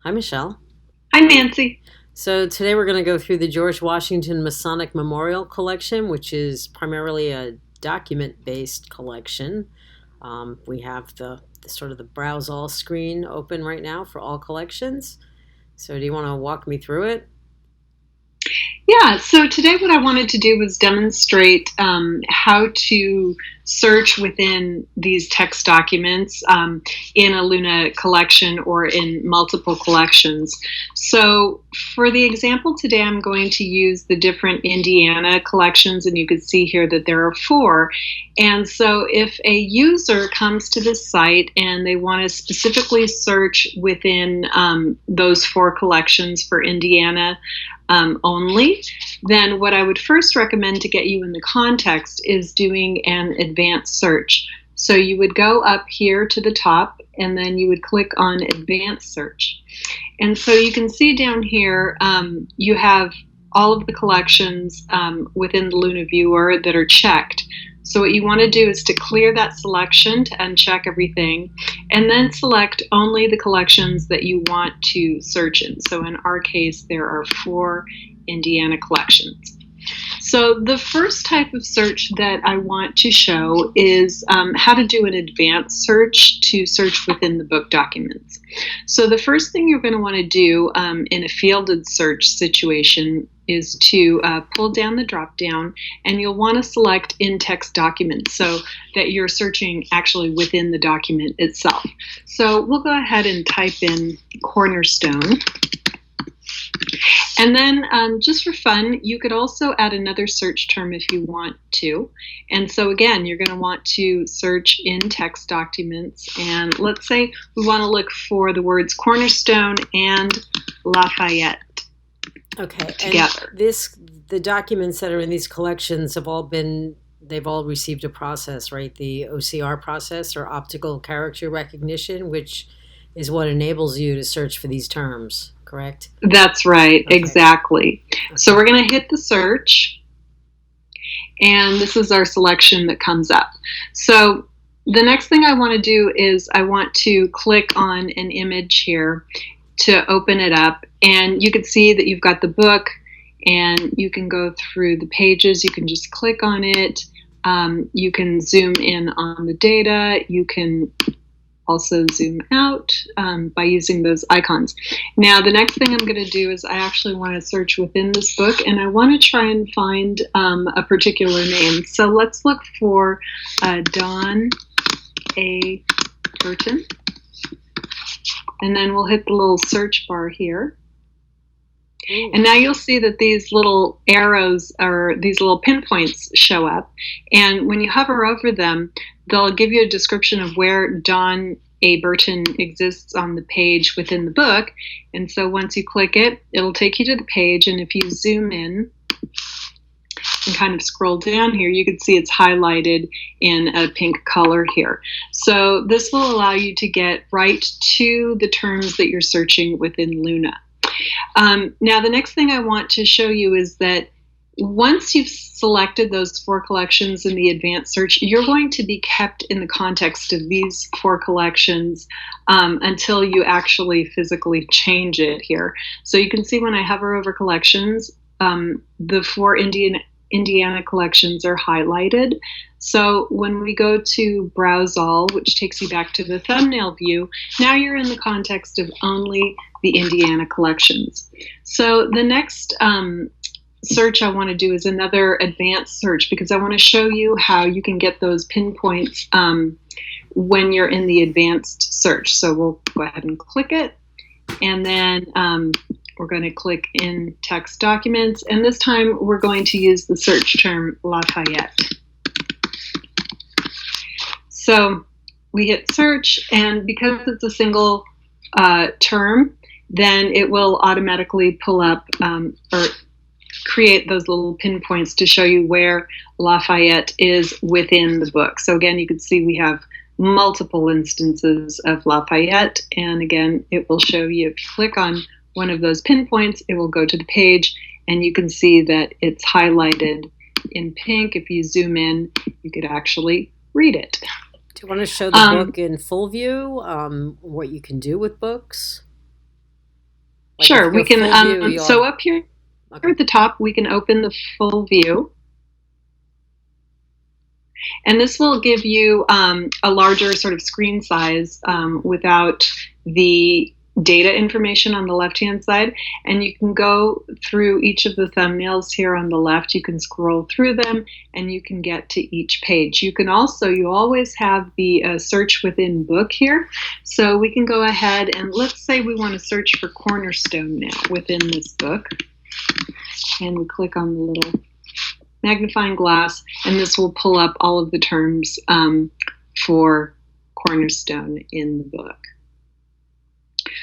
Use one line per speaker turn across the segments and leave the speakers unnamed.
Hi, Michelle.
Hi, Nancy.
So today we're going to go through the George Washington Masonic Memorial Collection, which is primarily a document-based collection. We have the sort of the browse all screen open right now for all collections. So do you want to walk me through it?
Yeah, so today what I wanted to do was demonstrate how to search within these text documents in a Luna collection or in multiple collections. So for the example today, I'm going to use the different Indiana collections, and you can see here that there are four. And so if a user comes to this site and they want to specifically search within those four collections for Indiana, only, then what I would first recommend to get you in the context is doing an advanced search. So you would go up here to the top and then you would click on advanced search. And so you can see down here, you have all of the collections within the Luna Viewer that are checked. So what you want to do is to clear that selection to uncheck everything and then select only the collections that you want to search in. So in our case, there are four Indiana collections. So the first type of search that I want to show is how to do an advanced search to search within the book documents. So the first thing you're going to want to do in a fielded search situation is to pull down the drop down, and you'll want to select in-text documents so that you're searching actually within the document itself. So we'll go ahead and type in Cornerstone. And then just for fun, you could also add another search term if you want to. And so again, you're going to want to search in text documents. And let's say we want to look for the words Cornerstone and Lafayette
Okay,
together.
and the documents that are in these collections they've all received a process, right? The OCR process or optical character recognition, which is what enables you to search for these terms, correct?
That's right,
Okay,
exactly. So
okay.
we're going to hit the search, and this is our selection that comes up. So the next thing I want to do is I want to click on an image here to open it up, and you can see that you've got the book and you can go through the pages. You can just click on it. You can zoom in on the data. You can also zoom out by using those icons. Now, the next thing I'm going to do is I actually want to search within this book, and I want to try and find a particular name. So let's look for Don A. Burton, and then we'll hit the little search bar here.
Ooh.
And now you'll see that these little arrows or these little pinpoints show up. And when you hover over them, they'll give you a description of where Don A. Burton exists on the page within the book. And so once you click it, it'll take you to the page. And if you zoom in and kind of scroll down here, you can see it's highlighted in a pink color here. So this will allow you to get right to the terms that you're searching within Luna. Now, the next thing I want to show you is that once you've selected those four collections in the advanced search, you're going to be kept in the context of these four collections until you actually physically change it here. So you can see when I hover over collections, the four Indiana collections are highlighted. So when we go to Browse All, which takes you back to the thumbnail view, now you're in the context of only the Indiana collections. So the next search I want to do is another advanced search because I want to show you how you can get those pinpoints when you're in the advanced search. So we'll go ahead and click it, and then we're going to click in text documents, and this time we're going to use the search term Lafayette. So we hit search, and because it's a single term, then it will automatically pull up or create those little pinpoints to show you where Lafayette is within the book. So again, you can see we have multiple instances of Lafayette, and again, it will show you if you click on one of those pinpoints, it will go to the page, and you can see that it's highlighted in pink. If you zoom in, you could actually read it.
Do you want to show the
Um,
book in full view? What you can do with books? Like if
Sure,
you go
we can.
full view,
So
you'll
up here
okay.
at the top, we can open the full view. And this will give you a larger sort of screen size without the data information on the left-hand side. And you can go through each of the thumbnails here on the left. You can scroll through them and you can get to each page. You can also, you always have the search within book here. So we can go ahead and let's say we want to search for Cornerstone now within this book. And we click on the little magnifying glass, and this will pull up all of the terms for Cornerstone in the book.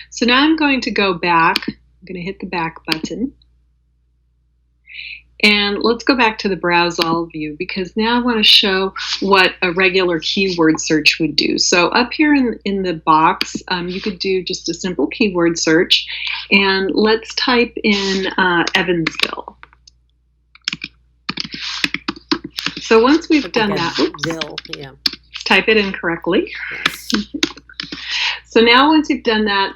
So now I'm going to go back. I'm going to hit the back button. And let's go back to the Browse All view because now I want to show what a regular keyword search would do. So up here in the box, you could do just a simple keyword search. And let's type in Evansville. So once we've done that,
yeah.
Type it in correctly.
Yes.
So now once you've done that,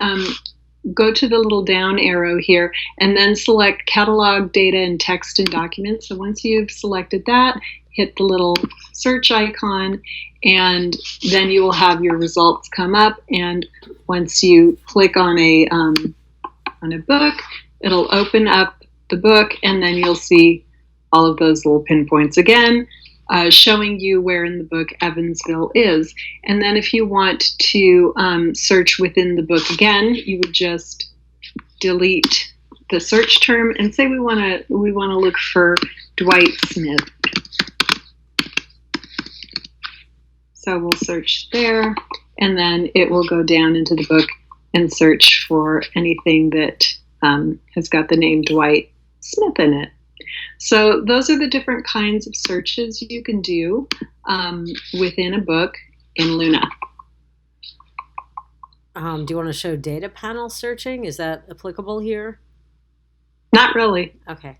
go to the little down arrow here and then select Catalog, Data, and Text and Documents. So once you've selected that, hit the little search icon and then you will have your results come up. And once you click on a book, it'll open up the book and then you'll see all of those little pinpoints again, showing you where in the book Evansville is. And then if you want to search within the book again, you would just delete the search term and say we want to look for Dwight Smith. So we'll search there, and then it will go down into the book and search for anything that has got the name Dwight Smith in it. So those are the different kinds of searches you can do within a book in Luna.
Do you want to show data panel searching? Is that applicable here?
Not really.
Okay.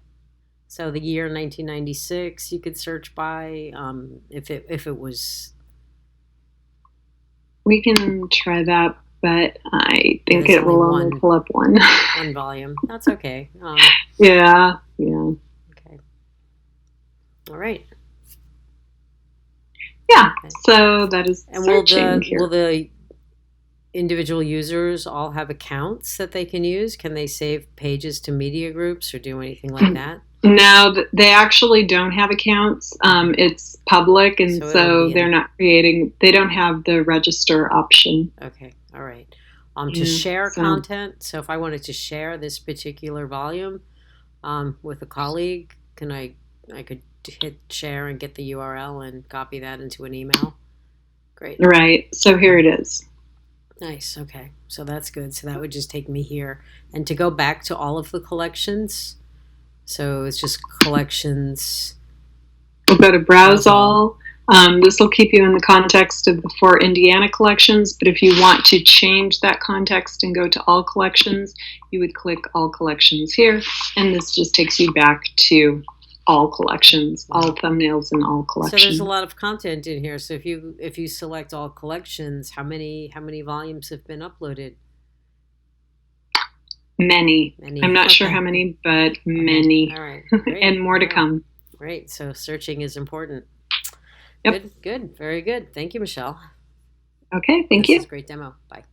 So the year 1996, you could search by if it was.
We can try that, but I think
There's
it will only pull up one.
One volume. That's okay.
Yeah.
Okay. All right.
Yeah. Okay. So that is
and
searching here.
Will the individual users all have accounts that they can use? Can they save pages to media groups or do anything like that?
No, they actually don't have accounts. It's public, and so they're not creating. They don't have the register option.
Okay, all right. To share content. So if I wanted to share this particular volume with a colleague, I could hit share and get the URL and copy that into an email. Great.
Right. So here it is.
Nice. Okay. So that's good. So that would just take me here, and to go back to all of the collections. So it's just collections.
We'll go to Browse All. This will keep you in the context of the 4 Indiana collections, but if you want to change that context and go to all collections, you would click all collections here, and this just takes you back to all collections, all thumbnails and all collections.
So there's a lot of content in here. So if you select all collections, how many volumes have been uploaded?
Many. I'm not sure how many, but many.
All right. Great.
And more to come.
Great. So searching is important.
Yep.
Good. Very good. Thank you, Michelle.
Okay. Thank you.
This is a great demo. Bye.